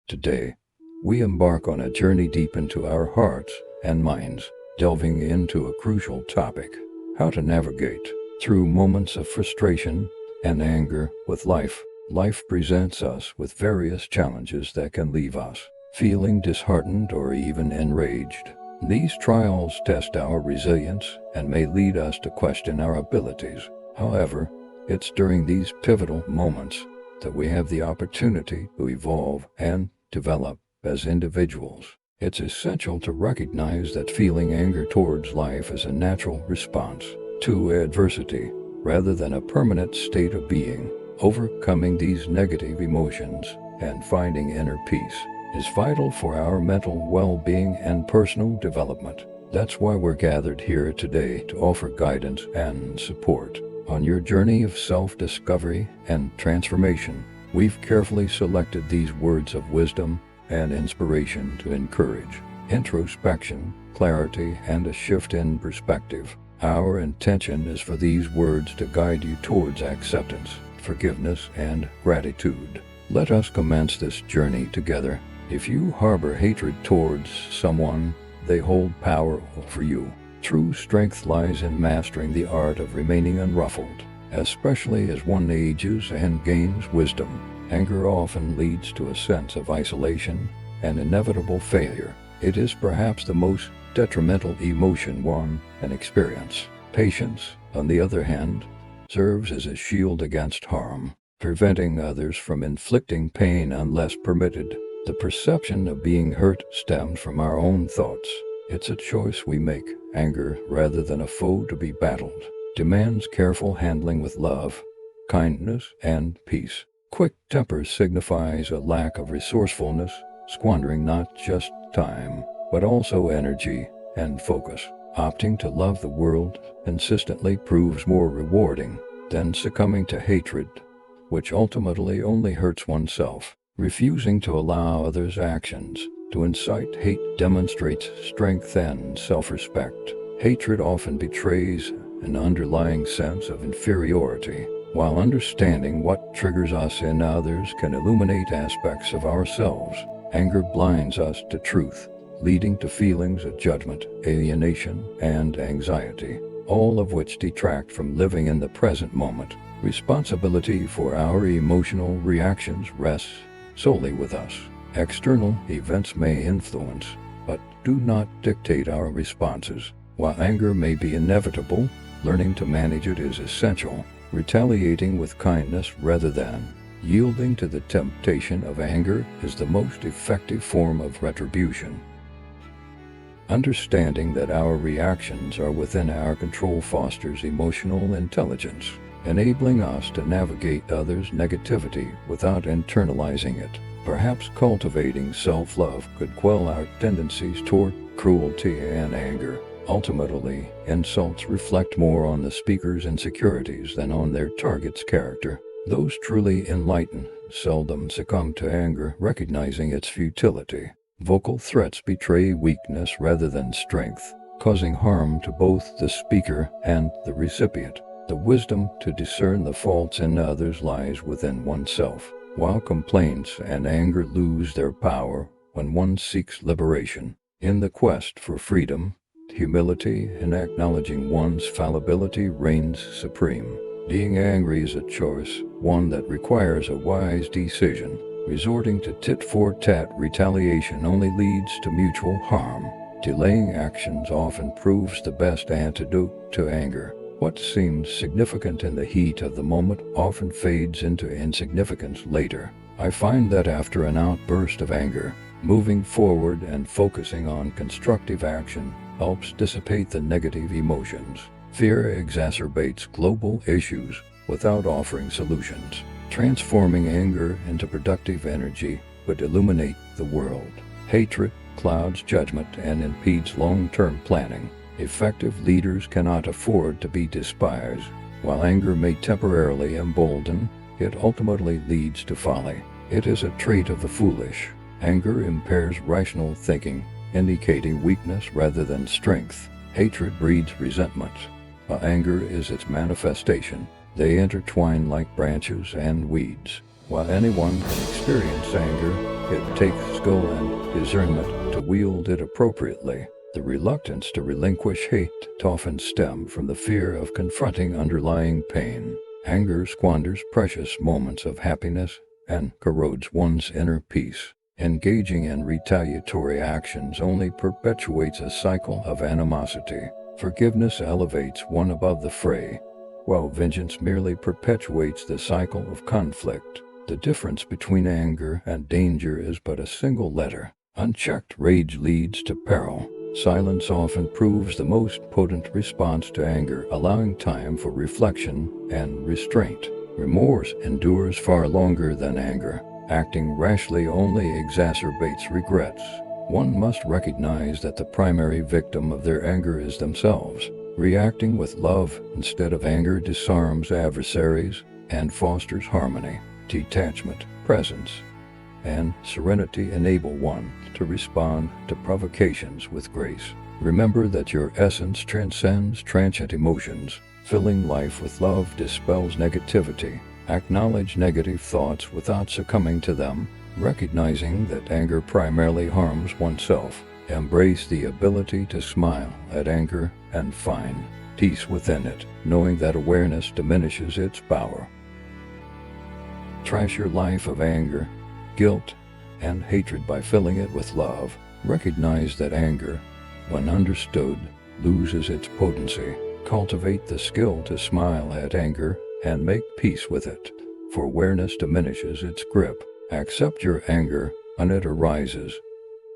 Today, we embark on a journey deep into our hearts and minds, delving into a crucial topic: how to navigate through moments of frustration and anger with life. Life presents us with various challenges that can leave us feeling disheartened or even enraged. These trials test our resilience and may lead us to question our abilities. However, it's during these pivotal moments that we have the opportunity to evolve and develop as individuals. It's essential to recognize that feeling anger towards life is a natural response to adversity rather than a permanent state of being. Overcoming these negative emotions and finding inner peace is vital for our mental well-being and personal development. That's why we're gathered here today to offer guidance and support on your journey of self-discovery and transformation. We've carefully selected these words of wisdom and inspiration to encourage introspection, clarity, and a shift in perspective. Our intention is for these words to guide you towards acceptance, forgiveness, and gratitude. Let us commence this journey together. If you harbor hatred towards someone, they hold power over you. True strength lies in mastering the art of remaining unruffled, especially as one ages and gains wisdom. Anger often leads to a sense of isolation and inevitable failure. It is perhaps the most detrimental emotion one can experience. Patience, on the other hand, serves as a shield against harm, preventing others from inflicting pain unless permitted. The perception of being hurt stems from our own thoughts. It's a choice we make. Anger, rather than a foe to be battled, demands careful handling with love, kindness, and peace. Quick temper signifies a lack of resourcefulness, squandering not just time, but also energy and focus. Opting to love the world consistently proves more rewarding than succumbing to hatred, which ultimately only hurts oneself. Refusing to allow others' actions to incite hate demonstrates strength and self-respect. Hatred often betrays an underlying sense of inferiority, while understanding what triggers us in others can illuminate aspects of ourselves. Anger blinds us to truth, leading to feelings of judgment, alienation, and anxiety, all of which detract from living in the present moment. Responsibility for our emotional reactions rests solely with us. External events may influence, but do not dictate our responses. While anger may be inevitable, learning to manage it is essential. Retaliating with kindness rather than yielding to the temptation of anger is the most effective form of retribution. Understanding that our reactions are within our control fosters emotional intelligence, enabling us to navigate others' negativity without internalizing it. Perhaps cultivating self-love could quell our tendencies toward cruelty and anger. Ultimately, insults reflect more on the speaker's insecurities than on their target's character. Those truly enlightened seldom succumb to anger, recognizing its futility. Vocal threats betray weakness rather than strength, causing harm to both the speaker and the recipient. The wisdom to discern the faults in others lies within oneself, while complaints and anger lose their power when one seeks liberation. In the quest for freedom, humility and acknowledging one's fallibility reigns supreme. Being angry is a choice, one that requires a wise decision. Resorting to tit-for-tat retaliation only leads to mutual harm. Delaying actions often proves the best antidote to anger. What seems significant in the heat of the moment often fades into insignificance later. I find that after an outburst of anger, moving forward and focusing on constructive action helps dissipate the negative emotions. Fear exacerbates global issues without offering solutions. Transforming anger into productive energy would illuminate the world. Hatred clouds judgment and impedes long-term planning. Effective leaders cannot afford to be despised. While anger may temporarily embolden, it ultimately leads to folly. It is a trait of the foolish. Anger impairs rational thinking, indicating weakness rather than strength. Hatred breeds resentment, while anger is its manifestation. They intertwine like branches and weeds. While anyone can experience anger, It takes skill and discernment to wield it appropriately. The reluctance to relinquish hate often stems from the fear of confronting underlying pain. Anger squanders precious moments of happiness and corrodes one's inner peace. Engaging in retaliatory actions only perpetuates a cycle of animosity. Forgiveness elevates one above the fray, while vengeance merely perpetuates the cycle of conflict. The difference between anger and danger is but a single letter. Unchecked rage leads to peril. Silence often proves the most potent response to anger, allowing time for reflection and restraint. Remorse endures far longer than anger. Acting rashly only exacerbates regrets. One must recognize that the primary victim of their anger is themselves. Reacting with love instead of anger disarms adversaries and fosters harmony. Detachment, presence, and serenity enable one to respond to provocations with grace. Remember that your essence transcends transient emotions. Filling life with love dispels negativity. Acknowledge negative thoughts without succumbing to them, recognizing that anger primarily harms oneself. Embrace the ability to smile at anger and find peace within it, knowing that awareness diminishes its power. Trash your life of anger, guilt, and hatred by filling it with love. Recognize that anger, when understood, loses its potency. Cultivate the skill to smile at anger and make peace with it, for awareness diminishes its grip. Accept your anger when it arises,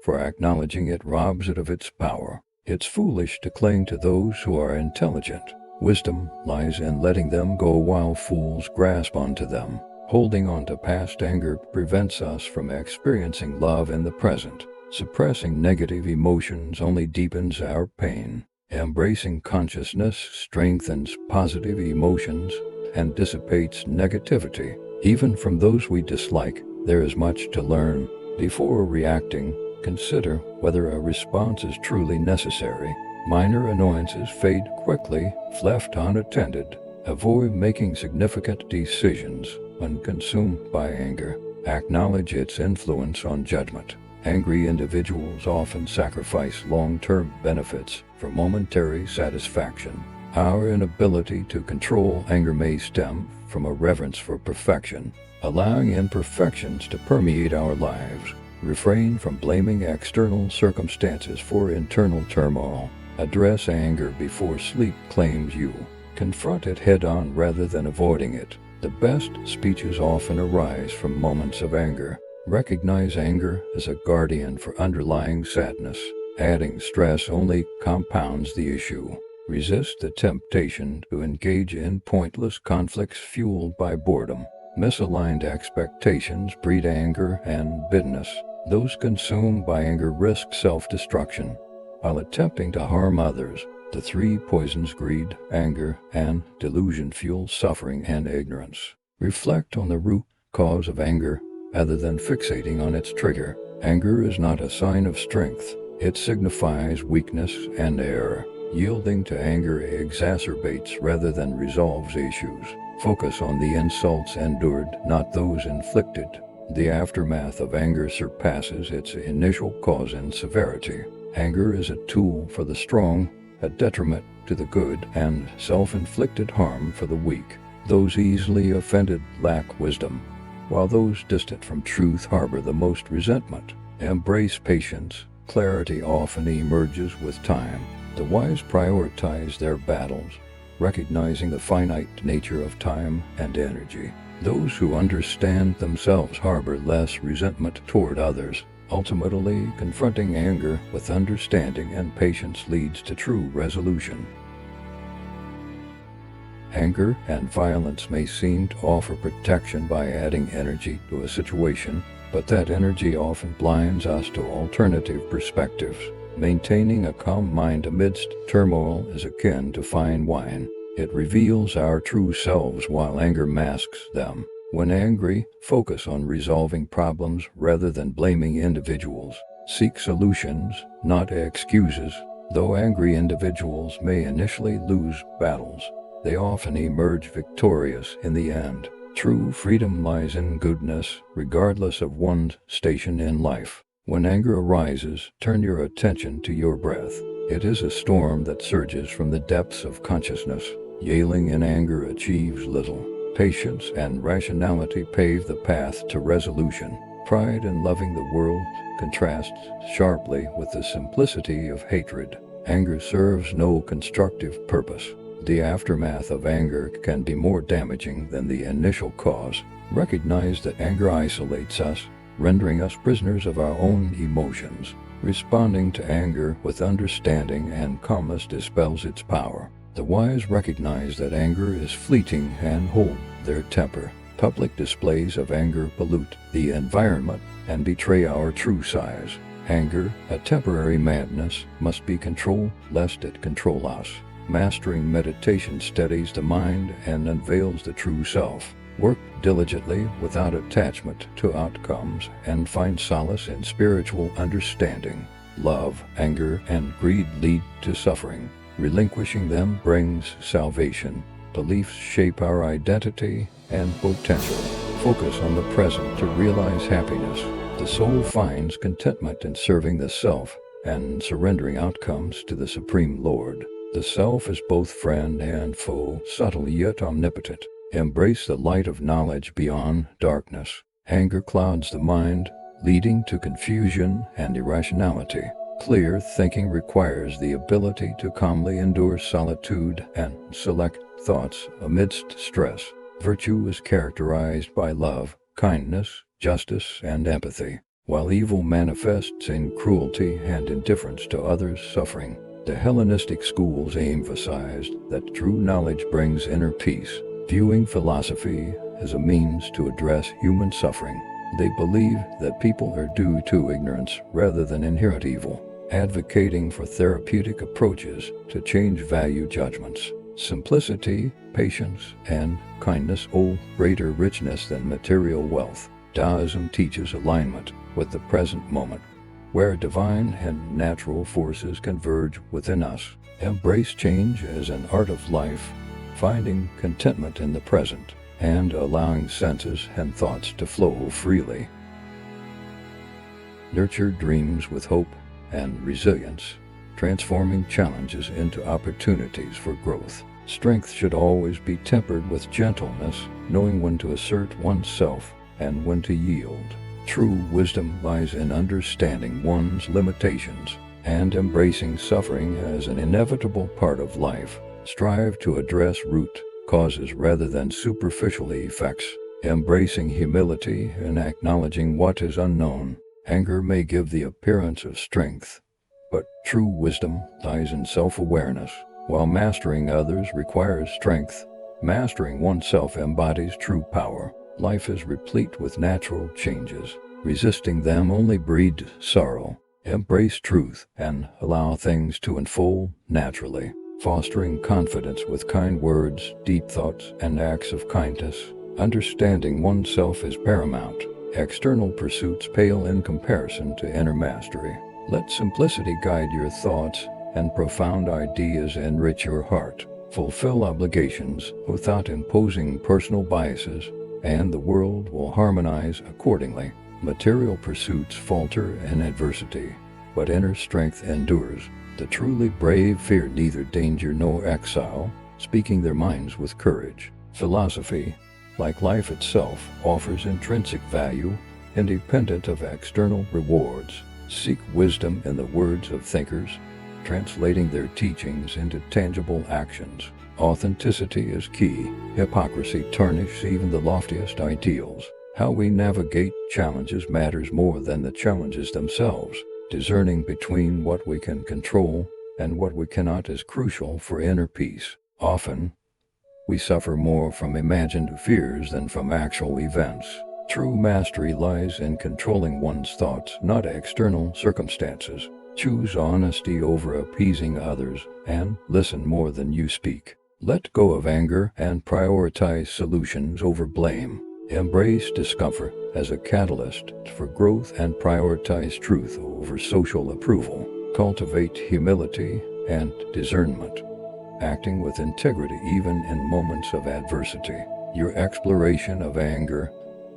for acknowledging it robs it of its power. It's foolish to cling to those who are intelligent. Wisdom lies in letting them go while fools grasp onto them. Holding on to past anger prevents us from experiencing love in the present. Suppressing negative emotions only deepens our pain. Embracing consciousness strengthens positive emotions and dissipates negativity. Even from those we dislike, there is much to learn. Before reacting, consider whether a response is truly necessary. Minor annoyances fade quickly if left unattended. Avoid making significant decisions when consumed by anger. Acknowledge its influence on judgment. Angry individuals often sacrifice long-term benefits for momentary satisfaction. Our inability to control anger may stem from a reverence for perfection, allowing imperfections to permeate our lives. Refrain from blaming external circumstances for internal turmoil. Address anger before sleep claims you. Confront it head-on rather than avoiding it. The best speeches often arise from moments of anger. Recognize anger as a guardian for underlying sadness. Adding stress only compounds the issue. Resist the temptation to engage in pointless conflicts fueled by boredom. Misaligned expectations breed anger and bitterness. Those consumed by anger risk self-destruction while attempting to harm others. The three poisons, greed, anger, and delusion, fuel suffering and ignorance. Reflect on the root cause of anger rather than fixating on its trigger. Anger is not a sign of strength. It signifies weakness and error. Yielding to anger exacerbates rather than resolves issues. Focus on the insults endured, not those inflicted. The aftermath of anger surpasses its initial cause in severity. Anger is a tool for the strong, a detriment to the good, and self-inflicted harm for the weak. Those easily offended lack wisdom, while those distant from truth harbor the most resentment. Embrace patience. Clarity often emerges with time. The wise prioritize their battles, recognizing the finite nature of time and energy. Those who understand themselves harbor less resentment toward others. Ultimately, confronting anger with understanding and patience leads to true resolution. Anger and violence may seem to offer protection by adding energy to a situation, but that energy often blinds us to alternative perspectives. Maintaining a calm mind amidst turmoil is akin to fine wine. It reveals our true selves while anger masks them. When angry, focus on resolving problems rather than blaming individuals. Seek solutions, not excuses. Though angry individuals may initially lose battles, they often emerge victorious in the end. True freedom lies in goodness, regardless of one's station in life. When anger arises, turn your attention to your breath. It is a storm that surges from the depths of consciousness. Yelling in anger achieves little. Patience and rationality pave the path to resolution. Pride in loving the world contrasts sharply with the simplicity of hatred. Anger serves no constructive purpose. The aftermath of anger can be more damaging than the initial cause. Recognize that anger isolates us, rendering us prisoners of our own emotions. Responding to anger with understanding and calmness dispels its power. The wise recognize that anger is fleeting and hold their temper. Public displays of anger pollute the environment and betray our true size. Anger, a temporary madness, must be controlled lest it control us. Mastering meditation steadies the mind and unveils the true self. Work diligently without attachment to outcomes and find solace in spiritual understanding. Love, anger, and greed lead to suffering. Relinquishing them brings salvation. Beliefs shape our identity and potential. Focus on the present to realize happiness. The soul finds contentment in serving the self and surrendering outcomes to the Supreme Lord. The self is both friend and foe, subtle yet omnipotent. Embrace the light of knowledge beyond darkness. Anger clouds the mind, leading to confusion and irrationality. Clear thinking requires the ability to calmly endure solitude and select thoughts amidst stress. Virtue is characterized by love, kindness, justice, and empathy, while evil manifests in cruelty and indifference to others' suffering. The Hellenistic schools emphasized that true knowledge brings inner peace, viewing philosophy as a means to address human suffering. They believe that people are due to ignorance rather than inherent evil, advocating for therapeutic approaches to change value judgments. Simplicity, patience, and kindness hold greater richness than material wealth. Taoism teaches alignment with the present moment, where divine and natural forces converge within us. Embrace change as an art of life, finding contentment in the present and allowing senses and thoughts to flow freely. Nurture dreams with hope and resilience, transforming challenges into opportunities for growth. Strength should always be tempered with gentleness, knowing when to assert oneself and when to yield. True wisdom lies in understanding one's limitations and embracing suffering as an inevitable part of life. Strive to address root causes rather than superficial effects. Embracing humility and acknowledging what is unknown. Anger may give the appearance of strength, but true wisdom lies in self-awareness. While mastering others requires strength, mastering oneself embodies true power. Life is replete with natural changes. Resisting them only breeds sorrow. Embrace truth and allow things to unfold naturally. Fostering confidence with kind words, deep thoughts, and acts of kindness. Understanding oneself is paramount. External pursuits pale in comparison to inner mastery. Let simplicity guide your thoughts, and profound ideas enrich your heart. Fulfill obligations without imposing personal biases, and the world will harmonize accordingly. Material pursuits falter in adversity, but inner strength endures. The truly brave fear neither danger nor exile, speaking their minds with courage. Philosophy, like life itself, offers intrinsic value, independent of external rewards. Seek wisdom in the words of thinkers, translating their teachings into tangible actions. Authenticity is key. Hypocrisy tarnishes even the loftiest ideals. How we navigate challenges matters more than the challenges themselves. Discerning between what we can control and what we cannot is crucial for inner peace. Often, we suffer more from imagined fears than from actual events. True mastery lies in controlling one's thoughts, not external circumstances. Choose honesty over appeasing others, and listen more than you speak. Let go of anger and prioritize solutions over blame. Embrace discomfort as a catalyst for growth and prioritize truth over social approval. Cultivate humility and discernment, acting with integrity even in moments of adversity. Your exploration of anger,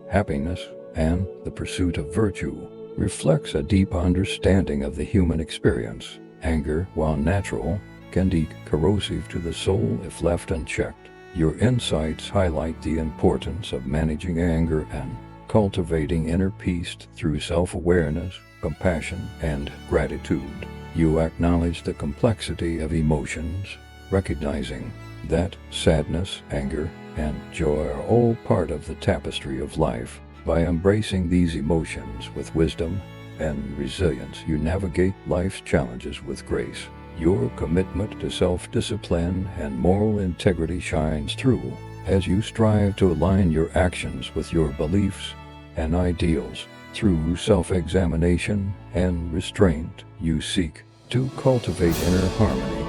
happiness, and the pursuit of virtue reflects a deep understanding of the human experience. Anger, while natural, can be corrosive to the soul if left unchecked. Your insights highlight the importance of managing anger and cultivating inner peace through self-awareness, compassion, and gratitude. You acknowledge the complexity of emotions, recognizing that sadness, anger, and joy are all part of the tapestry of life. By embracing these emotions with wisdom and resilience, you navigate life's challenges with grace. Your commitment to self-discipline and moral integrity shines through as you strive to align your actions with your beliefs and ideals. Through self-examination and restraint, you seek to cultivate inner harmony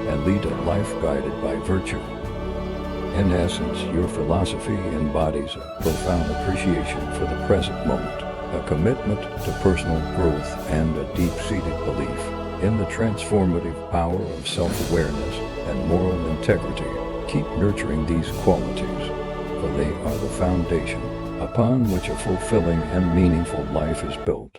and lead a life guided by virtue. In essence, your philosophy embodies a profound appreciation for the present moment, a commitment to personal growth, and a deep-seated belief in the transformative power of self-awareness and moral integrity. Keep nurturing these qualities, for they are the foundation upon which a fulfilling and meaningful life is built.